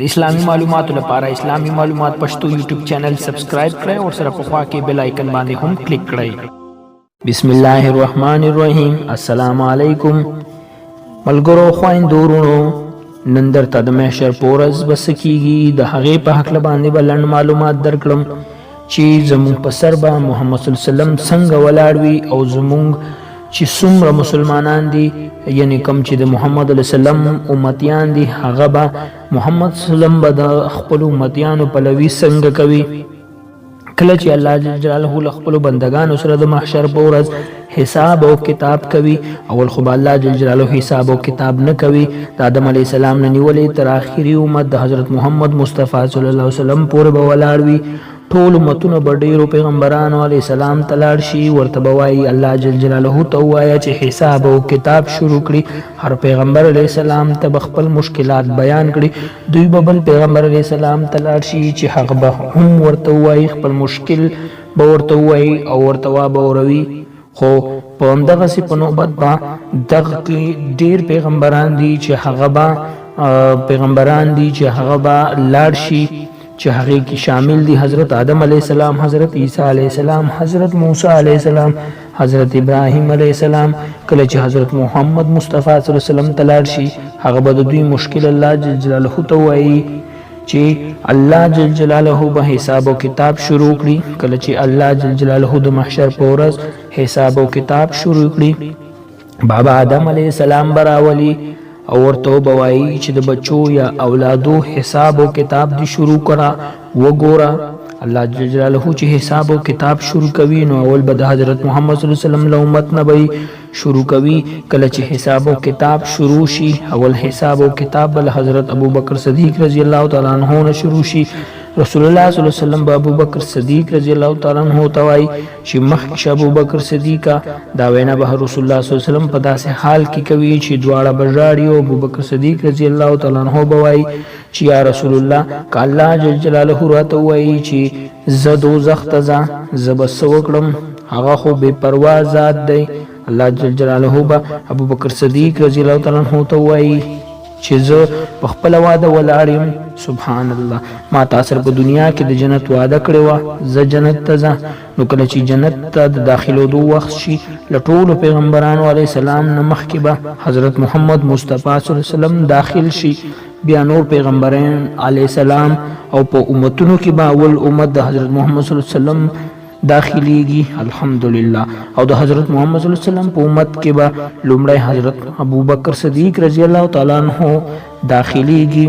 د اسلامي معلوماتو لپاره اسلامي معلومات پښتو یوټیوب چینل سبسکرایب کړئ او سره په خوا کې بیل آیکن باندې هم کلیک کړئ. بسم الله الرحمن الرحیم. السلام علیکم ملګرو خویندو ورونو، نن درته د محشر په ورځ بس کیږي د هغې په هکله باندې به لنډ معلومات درکړم چې زموږ په سر به محمد صلی الله علیه وسلم څنګه ولاړ وي او زموږ چې څومره مسلمانان دي، یعنی کم چې د محمد علیه السلام امتیان دي، هغه به محمد صلی الله علیه وسلم به د خپلو امتیانو پلوي څنګه کوي. کله چې الله جل جلاله له خپلو بندګانو سره د محشر په ورځ حساب او کتاب کوي، اول خو به الله جل جلاله حساب او کتاب نه کوي، د آدم علیه السلام نه نیولې تر آخري امت د حضرت محمد مصطفی صلی الله علیه وسلم پورې به ولاړ وي. ټول امتونه به ډیرو پیغمبرانو علیه السلام ته لاړ شي، ورته به وایي الله جل جلاله ته ووایه چې حساب او کتاب شروع کړي. هر پیغمبر علیه السلام ته به خپل مشکلات بیان کړي، دوی به بل پیغمبر علیه السلام ته لاړ شي چې هغه به هم ورته ووایي، خپل مشکل به ورته ووایي او ورته به وروي. خو په همدغسې په نوبت به دغه کې ډیر پیغمبران دي چې هغه به لاړ شي، چې هغه کې شامل دي حضرت آدم علیه السلام، حضرت عیسی علیه السلام، حضرت موسی علیه السلام، حضرت ابراهیم علیه السلام. کله چې حضرت محمد مصطفی صلی الله علیه وسلم ته لاړ شي، هغه به د دوی مشکل الله جل جلاله ته وایي چې الله جل جلاله به حساب او کتاب شروع کړي. کله چې الله جل جلاله د محشر په ورځ حساب او کتاب شروع کړي، بابا آدم علیه السلام براولي او ورته به وایي چې د بچو یا اولادو حساب او کتاب دی شروع کړه. وګوره الله جل جلاله چې حساب او کتاب شروع کوي، نو اول به د حضرت محمد صلی الله علیه وسلم له امت نه به شروع کوي. کله چې حساب او کتاب شروع شي، اول حساب او کتاب بل حضرت ابوبکر صدیق رضی الله تعالی عنہ نه شروع شي. رسول الله صلی الله علیه وسلم به ابوبکر صدیق رضی الله تعالی عنہ ته وایي چې مخکې ابوبکر صدیق دا وینا به رسول الله صلی الله علیه وسلم په داسې حال کې کوي چې دواړه به ژاړي، او ابوبکر صدیق رضی الله تعالی عنہ به وایي چې یا رسول الله که الله جل جلاله راته وایي چې زه دوزخ ته ځه، زه به څه وکړم؟ هغه خو بې پروا ذات دی. الله جل جلاله به ابوبکر صدیق رضی الله تعالی عنہ ته وایي چې زه په خپله واده ولاړ یم، سبحان الله، ما تا سره په دنیا کې د جنت واده کړې وه، زه جنت ته ځه. نو کله چې جنت ته د داخلېدو وخت شي، له ټولو پیغمبرانو علیه السلام نه مخکې به حضرت محمد مصطفی صلی الله علیه وسلم داخل شي، بیا نور پیغمبران علیه السلام، او په امتونو کې به اول امت د حضرت محمد صلی الله علیه وسلم داخليږي، الحمدلله. او د حضرت محمد صلی الله علیه وسلم په امت کې به لومړی حضرت ابوبکر صدیق رضی الله تعالی عنہ داخليږي.